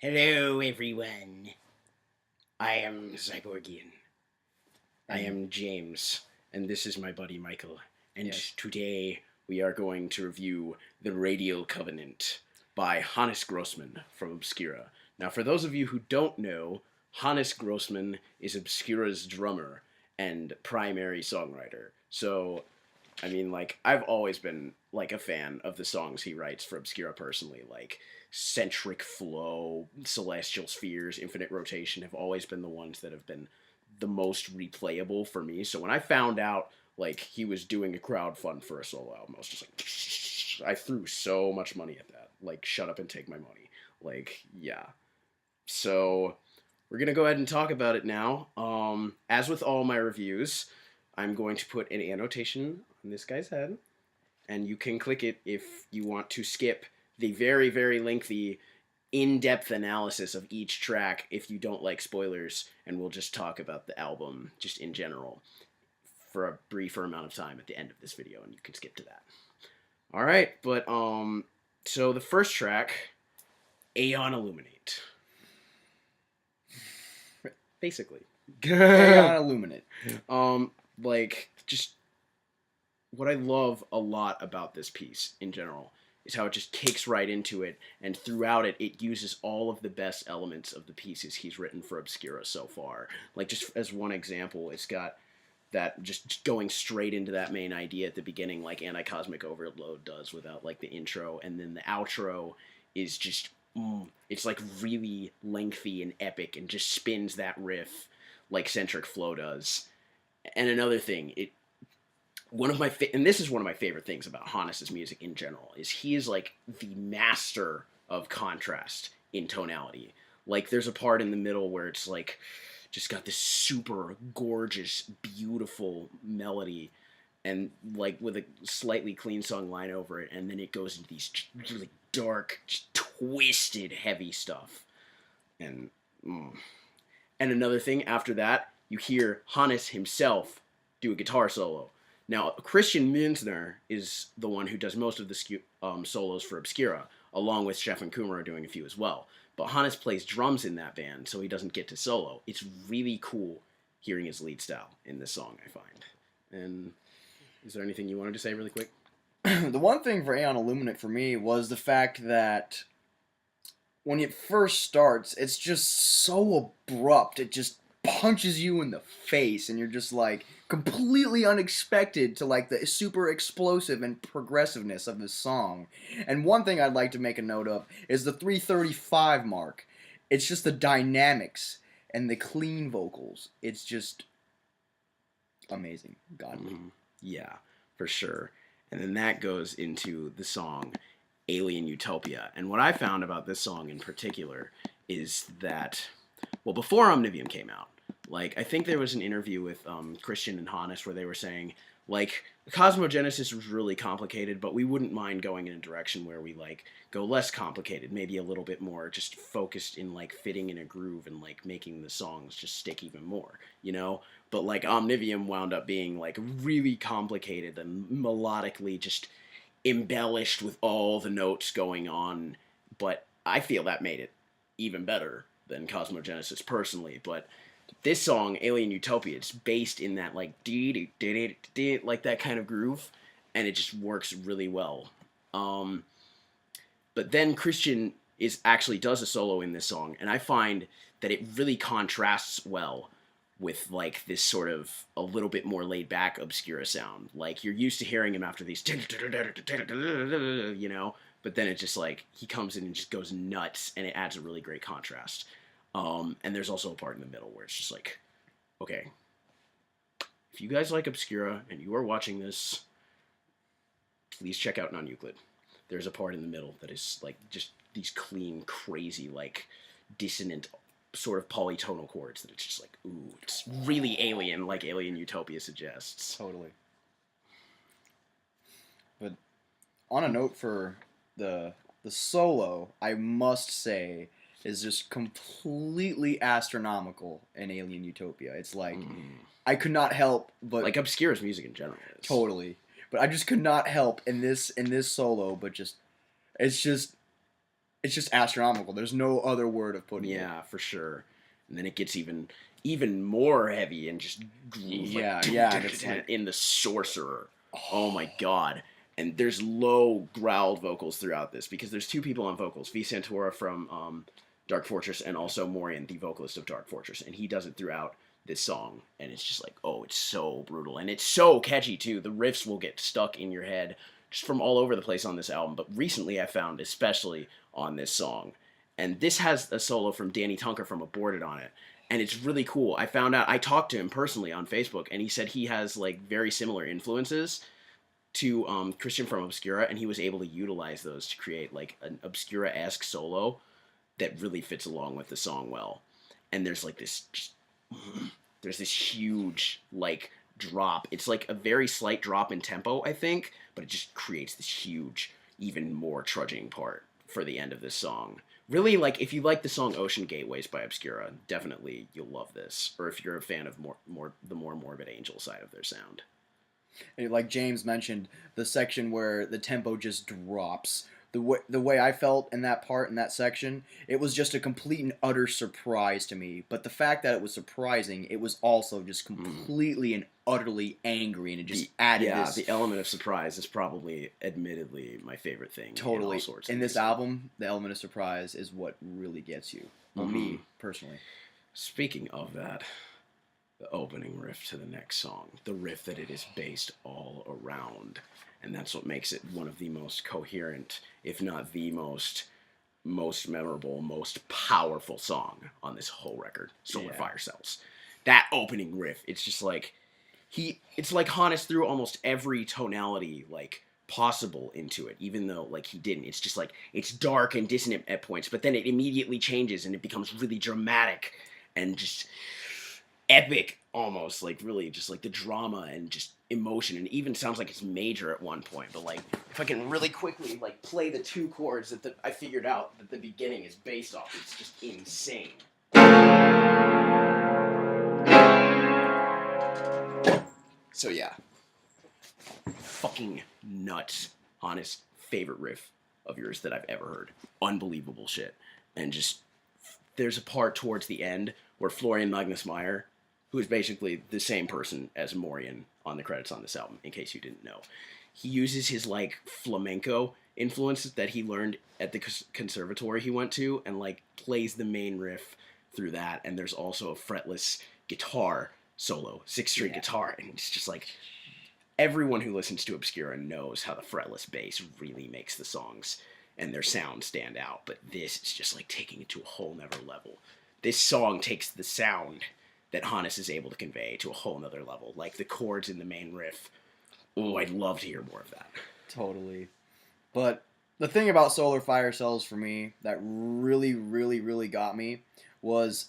Hello, everyone. I am Cyborgian. I am James, and this is my buddy Michael. And today we are going to review The Radial Covenant by Hannes Grossmann from Obscura. Now, for those of you who don't know, Hannes Grossmann is Obscura's drummer and primary songwriter. So, I mean, I've always been, a fan of the songs he writes for Obscura personally. Centric Flow, Celestial Spheres, Infinite Rotation have always been the ones that have been the most replayable for me. So when I found out, he was doing a crowdfund for a solo album, I was just like, I threw so much money at that. Shut up and take my money. Yeah. So we're going to go ahead and talk about it now. As with all my reviews, I'm going to put an annotation on this guy's head, and you can click it if you want to skip the very, very lengthy, in-depth analysis of each track if you don't like spoilers, and we'll just talk about the album just in general for a briefer amount of time at the end of this video, and you can skip to that. All right, but so the first track, Aeon Illuminate. Basically. Aeon Illuminate. Just what I love a lot about this piece in general is how it just kicks right into it, and throughout it, it uses all of the best elements of the pieces he's written for Obscura so far. Just as one example, it's got that just going straight into that main idea at the beginning, like Anti-Cosmic Overload does without, the intro, and then the outro is just, it's, really lengthy and epic, and just spins that riff like Centric Flow does. And another thing, and this is one of my favorite things about Hannes's music in general, is he is the master of contrast in tonality. There's a part in the middle where it's just got this super gorgeous, beautiful melody, and with a slightly clean sung line over it, and then it goes into these really dark, just twisted, heavy stuff. And another thing, after that, you hear Hannes himself do a guitar solo. Now, Christian Münzner is the one who does most of the solos for Obscura, along with Stefan Kummerer doing a few as well. But Hannes plays drums in that band, so he doesn't get to solo. It's really cool hearing his lead style in this song, I find. And is there anything you wanted to say really quick? The one thing for Aeon Illuminate for me was the fact that when it first starts, it's just so abrupt. It just punches you in the face, and you're just completely unexpected to the super explosive and progressiveness of the song. And one thing I'd like to make a note of is the 3:35 mark. It's just the dynamics and the clean vocals. It's just amazing, godly. Yeah, for sure. And then that goes into the song Alien Utopia. And what I found about this song in particular is that, well, before Omnivium came out, I think there was an interview with Christian and Hannes where they were saying, Cosmogenesis was really complicated, but we wouldn't mind going in a direction where we, go less complicated, maybe a little bit more just focused in, fitting in a groove and, making the songs just stick even more, you know? But, Omnivium wound up being, really complicated and melodically just embellished with all the notes going on, but I feel that made it even better than Cosmogenesis personally. But this song, Alien Utopia, it's based in that that kind of groove, and it just works really well. But then Christian actually does a solo in this song, and I find that it really contrasts well with this sort of a little bit more laid back Obscura sound. You're used to hearing him after these, you know, but then it just he comes in and just goes nuts, and it adds a really great contrast. And there's also a part in the middle where it's just okay, if you guys like Obscura and you are watching this, please check out Non-Euclid. There's a part in the middle that is just these clean, crazy, dissonant sort of polytonal chords that it's just ooh, it's really alien, like Alien Utopia suggests. Totally. But on a note for the solo, I must say, is just completely astronomical in Alien Utopia. It's I could not help but Obscura's music in general is. Totally. But I just could not help in this solo, but it's just it's just astronomical. There's no other word of putting it. Yeah, for sure. And then it gets even more heavy and just Yeah, like, yeah, and it's like, in the sorcerer. Oh my god. And there's low growled vocals throughout this because there's two people on vocals, V Santora from Dark Fortress and also Morian, the vocalist of Dark Fortress, and he does it throughout this song, and it's just like, oh, it's so brutal, and it's so catchy too. The riffs will get stuck in your head just from all over the place on this album, but recently I found especially on this song, and this has a solo from Danny Tunker from Aborted on it, and it's really cool. I found out, I talked to him personally on Facebook, and he said he has like very similar influences to Christian from Obscura, and he was able to utilize those to create like an Obscura-esque solo that really fits along with the song well. And there's like this, there's this huge like drop. It's like a very slight drop in tempo, I think, but it just creates this huge, even more trudging part for the end of this song. Really, like if you like the song Ocean Gateways by Obscura, definitely you'll love this. Or if you're a fan of the more Morbid Angel side of their sound. And like James mentioned, the section where the tempo just drops. The way I felt in that part, in that section, it was just a complete and utter surprise to me. But the fact that it was surprising, it was also just completely and utterly angry, and it just added this. The element of surprise is probably, admittedly, my favorite thing. Totally. In, all sorts in of this music. album, the element of surprise is what really gets you. Well, me, personally. Speaking of that, the opening riff to the next song, the riff that it is based all around, and that's what makes it one of the most coherent, if not the most memorable, most powerful song on this whole record, Solar Fire Cells. That opening riff, it's just like it's like Hannes threw almost every tonality like possible into it, even though like he didn't. It's just like it's dark and dissonant at points, but then it immediately changes and it becomes really dramatic and just epic almost, like really just like the drama and just emotion, and even sounds like it's major at one point. But like if I can really quickly like play the two chords that I figured out that the beginning is based off, it's just insane. So yeah, fucking nuts. Honest favorite riff of yours that I've ever heard. Unbelievable shit. And just there's a part towards the end where Florian Magnus Meyer, who is basically the same person as Morian on the credits on this album, in case you didn't know, he uses his like flamenco influences that he learned at the conservatory he went to, and like plays the main riff through that. And there's also a fretless guitar solo, 6-string guitar, and it's just like everyone who listens to Obscura knows how the fretless bass really makes the songs and their sound stand out, but this is just like taking it to a whole nother level. This song takes the sound that Hannes is able to convey to a whole nother level, like the chords in the main riff. Oh, I'd love to hear more of that. Totally. But the thing about Solar Fire Cells for me that really, really, really got me was,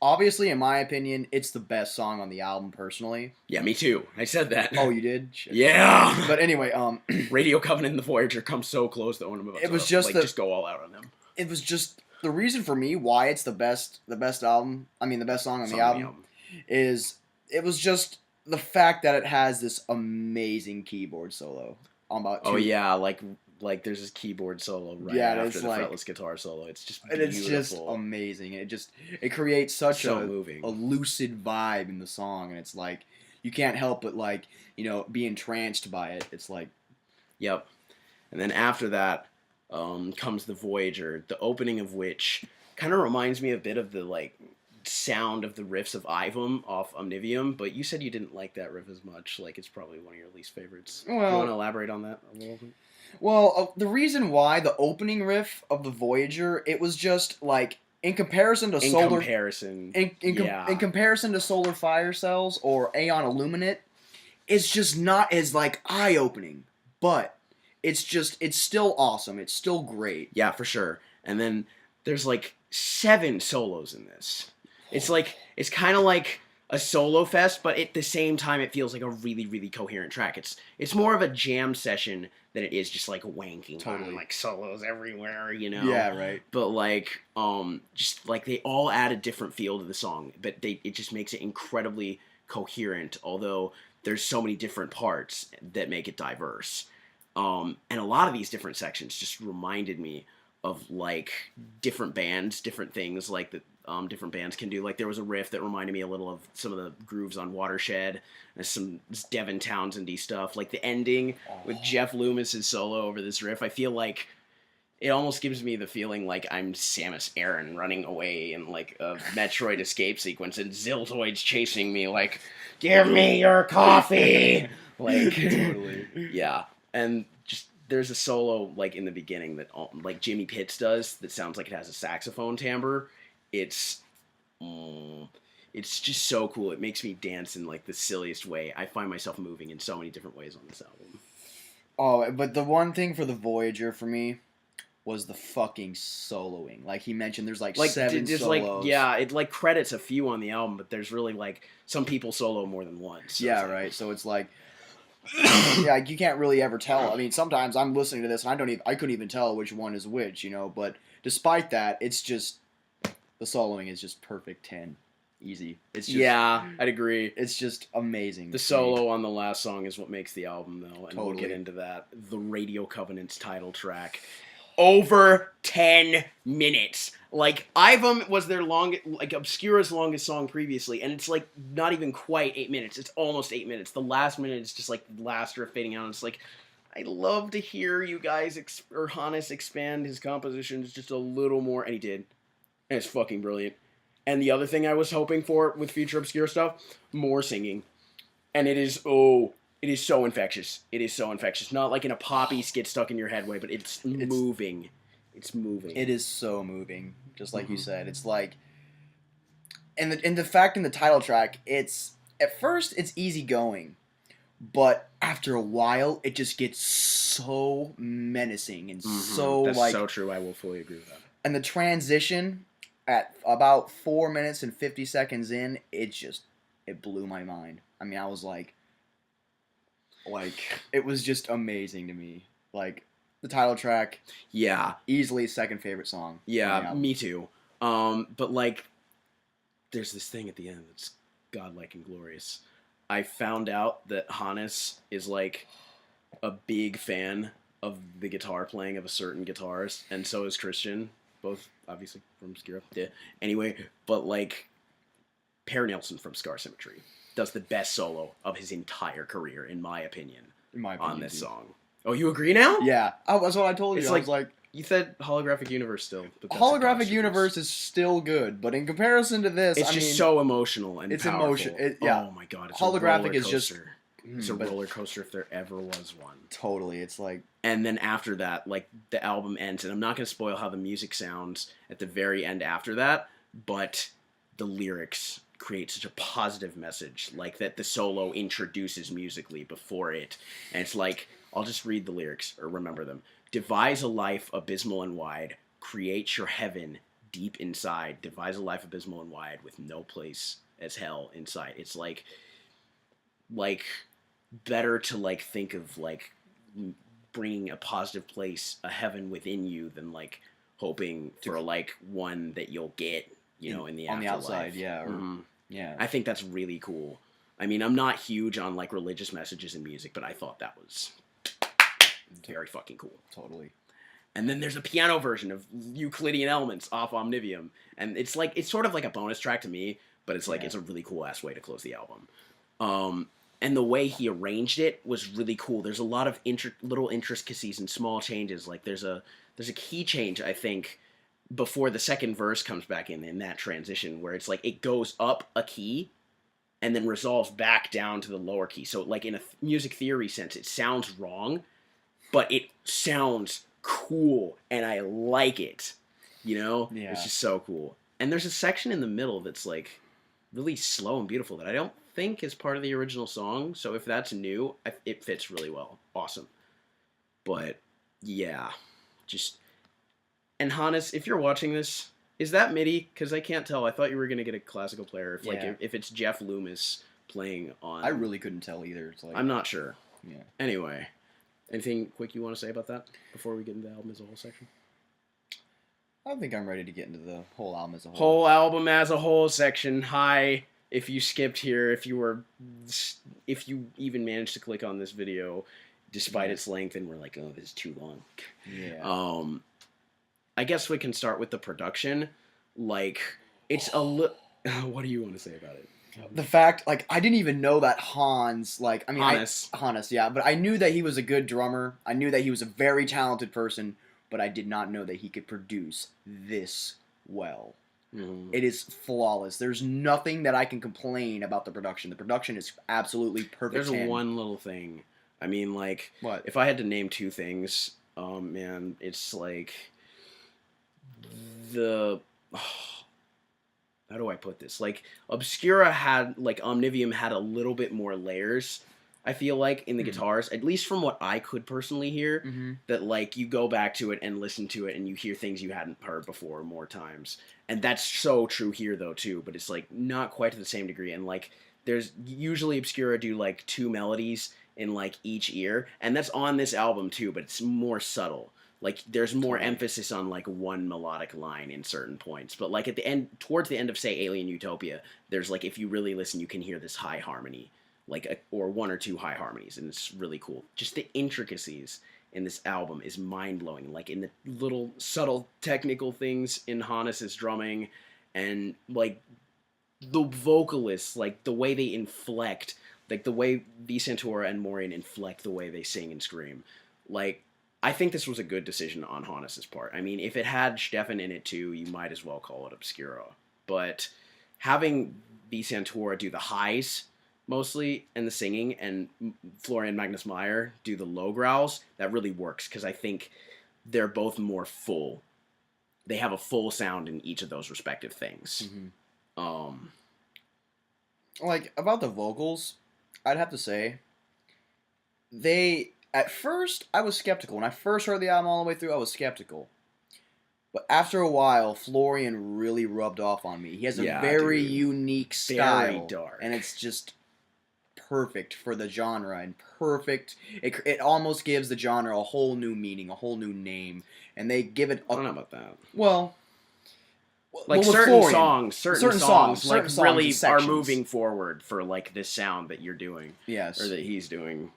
obviously, in my opinion, it's the best song on the album, personally. Yeah, me too. I said that. Oh, you did? Shit. Yeah! But anyway, Radio Covenant and the Voyager come so close that when I'm about to just go all out on them. It was just the reason for me why it's the best album. I mean, the best song on the album is it was just the fact that it has this amazing keyboard solo. Oh yeah, like there's this keyboard solo after the fretless guitar solo. It's just beautiful. And it's just amazing. It creates such a lucid vibe in the song, and it's like you can't help but like, you know, be entranced by it. It's like, yep. And then after that comes the Voyager, the opening of which kind of reminds me a bit of the like sound of the riffs of Ivum off Omnivium, but you said you didn't like that riff as much. Like it's probably one of your least favorites. Well, do you want to elaborate on that a little bit? Well, the reason why the opening riff of the Voyager, it was just like in comparison to Solar Fire Cells or Aeon Illuminate, it's just not as like eye-opening, but it's still awesome. It's still great. Yeah, for sure. And then there's like 7 solos in this. It's kind of like a solo fest, but at the same time it feels like a really, really coherent track. It's more of a jam session than it is just like wanking on like solos everywhere, you know? Yeah, right. But like just like they all add a different feel to the song, but it just makes it incredibly coherent, although there's so many different parts that make it diverse. And a lot of these different sections just reminded me like different bands, different things like that different bands can do. Like there was a riff that reminded me a little of some of the grooves on Watershed and some Devin Townsend-y stuff. Like the ending with Jeff Loomis's solo over this riff, I feel like it almost gives me the feeling like I'm Samus Aran running away in like a Metroid escape sequence and Ziltoid's chasing me like, give me your coffee! Like, Totally. yeah. And just, there's a solo like in the beginning that like Jimmy Pitts does that sounds like it has a saxophone timbre. It's just so cool. It makes me dance in like the silliest way. I find myself moving in so many different ways on this album. Oh, but the one thing for the Voyager for me was the fucking soloing. Like he mentioned, there's like 7 solos. Like, yeah, it like credits a few on the album, but there's really like some people solo more than once. So yeah, right. So it's like, yeah, you can't really ever tell. I mean, sometimes I'm listening to this and I couldn't even tell which one is which, you know. But despite that, it's just the soloing is just perfect 10, easy. It's just, yeah, I'd agree. It's just amazing. The solo on the last song is what makes the album, though, and Totally. we'll get into that. The Radio Covenant's title track. Over 10 minutes. Like, Ivum was their like Obscura's longest song previously, and it's like not even quite 8 minutes. It's almost 8 minutes. The last minute is just like the last riff fading out. It's like, I'd love to hear you guys or Hannes expand his compositions just a little more, and he did. And it's fucking brilliant. And the other thing I was hoping for with future Obscura stuff, more singing. And it is so infectious. It is so infectious. Not like in a poppy get stuck in your head way, but it's moving. It's moving. It is so moving. Just like you said. It's like, and the fact in the title track, it's, at first, it's easygoing. But after a while, it just gets so menacing and so That's like... so true. I will fully agree with that. And the transition at about 4 minutes and 50 seconds in, it blew my mind. I mean, I was like, it was just amazing to me. Like, the title track, yeah, easily second favorite song. Yeah, me too. But like, there's this thing at the end that's godlike and glorious. I found out that Hannes is like a big fan of the guitar playing of a certain guitarist, and so is Christian, both obviously from Obscura. Yeah. Anyway, but like, Per Nilsson from Scar Symmetry does the best solo of his entire career, in my opinion, on this song. Oh, you agree now? Yeah, that's what I told you. It's I was like, you said Holographic Universe still. But Holographic Universe is still good, but in comparison to this, it's just so emotional and it's powerful. emotion. Yeah. Oh my god, it's Holographic a is just... It's a roller coaster if there ever was one. Totally, it's like... And then after that, like, the album ends, and I'm not going to spoil how the music sounds at the very end after that, but the lyrics create such a positive message, like that the solo introduces musically before it. And it's like, I'll just read the lyrics, or remember them. Devise a life abysmal and wide, create your heaven deep inside, devise a life abysmal and wide with no place as hell in sight. It's like better to like think of like bringing a positive place, a heaven within you, than like hoping for like one that you'll get, you know, in the on afterlife. The outside, yeah, or, yeah. I think that's really cool. I mean, I'm not huge on like religious messages in music, but I thought that was very fucking cool. Totally. And then there's a piano version of Euclidean Elements off Omnivium, and it's like, it's sort of like a bonus track to me, but it's like, it's a really cool ass way to close the album. And the way he arranged it was really cool. There's a lot of little intricacies and small changes. Like there's a key change, I think, before the second verse comes back in that transition, where it's like it goes up a key and then resolves back down to the lower key. So like in a music theory sense, it sounds wrong, but it sounds cool, and I like it. You know? Yeah. It's just so cool. And there's a section in the middle that's like really slow and beautiful that I don't think is part of the original song. So if that's new, it fits really well. Awesome. But yeah, just... And Hannes, if you're watching this, is that MIDI? Because I can't tell. I thought you were going to get a classical player. If like if it's Jeff Loomis playing on... I really couldn't tell either. It's like... I'm not sure. Yeah. Anyway, anything quick you want to say about that before we get into the album as a whole section? I think I'm ready to get into the whole album as a whole. Whole album as a whole section. Hi. If you skipped here, if you even managed to click on this video, despite its length, and we're like, oh, this is too long. Yeah. I guess we can start with the production. Like, it's a little. What do you want to say about it? The fact, like, I didn't even know that Hans, like, I mean, Hannes. Hannes, yeah, but I knew that he was a good drummer. I knew that he was a very talented person, but I did not know that he could produce this well. Mhm. It is flawless. There's nothing that I can complain about the production. The production is absolutely perfect. There's 10. one little thing. I mean, like, What? if I had to name two things, man, it's like the. How do I put this? Like, Obscura had, like, Omnivium had a little bit more layers, I feel like, in the guitars, at least from what I could personally hear, that, like, you go back to it and listen to it and you hear things you hadn't heard before more times. And that's so true here, though, too, but it's, like, not quite to the same degree. And, like, there's usually Obscura do, like, two melodies in, like, each ear, and that's on this album, too, but it's more subtle. Like, there's more emphasis on, like, one melodic line in certain points. But, like, at the end, towards the end of, say, Alien Utopia, there's, like, if you really listen, you can hear this high harmony. Like, or one or two high harmonies, and it's really cool. Just the intricacies in this album is mind-blowing. Like, in the little subtle technical things in Hannes' drumming, and, like, the vocalists, like, the way they inflect, like, the way V. Santora and Maureen inflect the way they sing and scream. Like, I think this was a good decision on Hannes' part. I mean, if it had Stefan in it too, you might as well call it Obscura. But having V. Santora do the highs mostly and the singing, and Florian Magnus Meyer do the low growls, that really works because I think they're both more full. They have a full sound in each of those respective things. Like, about the vocals, I'd have to say, they... At first, I was skeptical. When I first heard the album all the way through, I was skeptical. But after a while, Florian really rubbed off on me. He has a very unique style. Very dark. And it's just perfect for the genre. And perfect. It almost gives the genre a whole new meaning, a whole new name. And they give it... I don't know about that. Well... Like, certain songs, like, really are moving forward for, like, this sound that you're doing. Yes. Or that he's doing.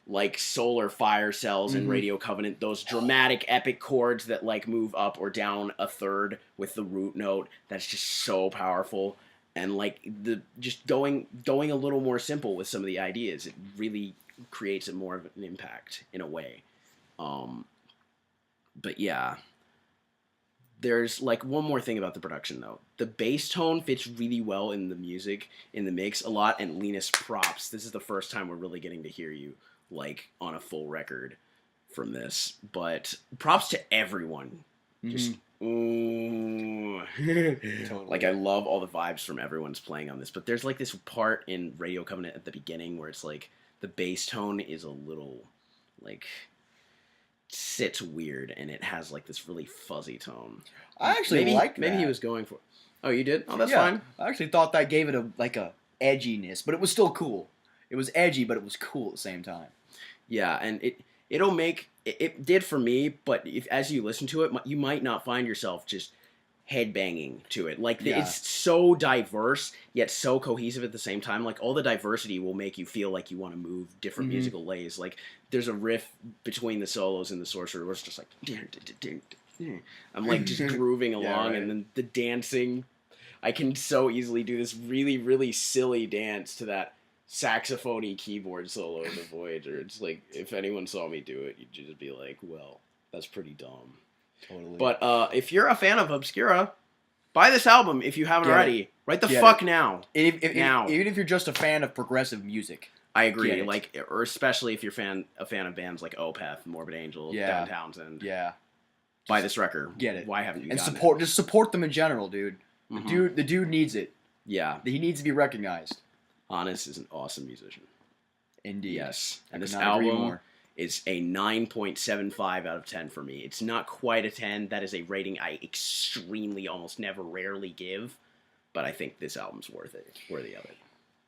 Like Solar Fire Cells and Radio Covenant, those dramatic epic chords that, like, move up or down a third with the root note, that's just so powerful. And, like, the just going a little more simple with some of the ideas, it really creates more of an impact in a way. But yeah, there's, like, one more thing about the production, though. The bass tone fits really well in the music, in the mix a lot, and Linus, props. This is the first time we're really getting to hear you, like, on a full record from this. But props to everyone. Just, ooh. Totally. Like, I love all the vibes from everyone's playing on this. But there's, like, this part in Radio Covenant at the beginning where it's, like, the bass tone is a little, like... sits weird, and it has, like, this really fuzzy tone. I actually liked that. Maybe he was going for... Oh, you did? Oh, that's fine. I actually thought that gave it a edginess, but it was still cool. It was edgy, but it was cool at the same time. Yeah, and it'll make... It did for me, but as you listen to it, you might not find yourself just headbanging to it. Like, it's so diverse, yet so cohesive at the same time. Like, all the diversity will make you feel like you want to move different musical ways. Like, there's a riff between the solos and the sorcerer where it's just like... I'm, like, just grooving along, and then the dancing... I can so easily do this really, really silly dance to that saxophone-y keyboard solo in the Voyager. It's like, if anyone saw me do it, you'd just be like, well, that's pretty dumb. Totally. But if you're a fan of Obscura, buy this album if you haven't already. Right the fuck now. Now. Even if you're just a fan of progressive music. I agree. Like, or especially if you're a fan of bands like Opeth, Morbid Angel, Devin Townsend. Yeah. Buy this record. Get it. Why haven't you? And support them in general, dude. The dude needs it. Yeah. He needs to be recognized. Hannes is an awesome musician. Indeed. Yes. And this album is a 9.75 out of 10 for me. It's not quite a 10. That is a rating I extremely, almost never, rarely give. But I think this album's worthy of it.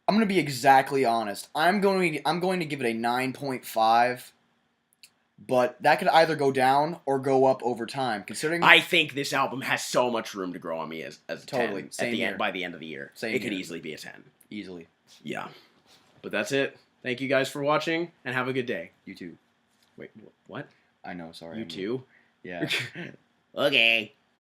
I'm going to be exactly honest. I'm going to give it a 9.5. But that could either go down or go up over time. Considering I think this album has so much room to grow on me as a 10 by the end of the year. It could easily be a 10. Easily. Yeah. But that's it. Thank you guys for watching, and have a good day. You too. Wait, what? I know, sorry. You too? Yeah. Okay.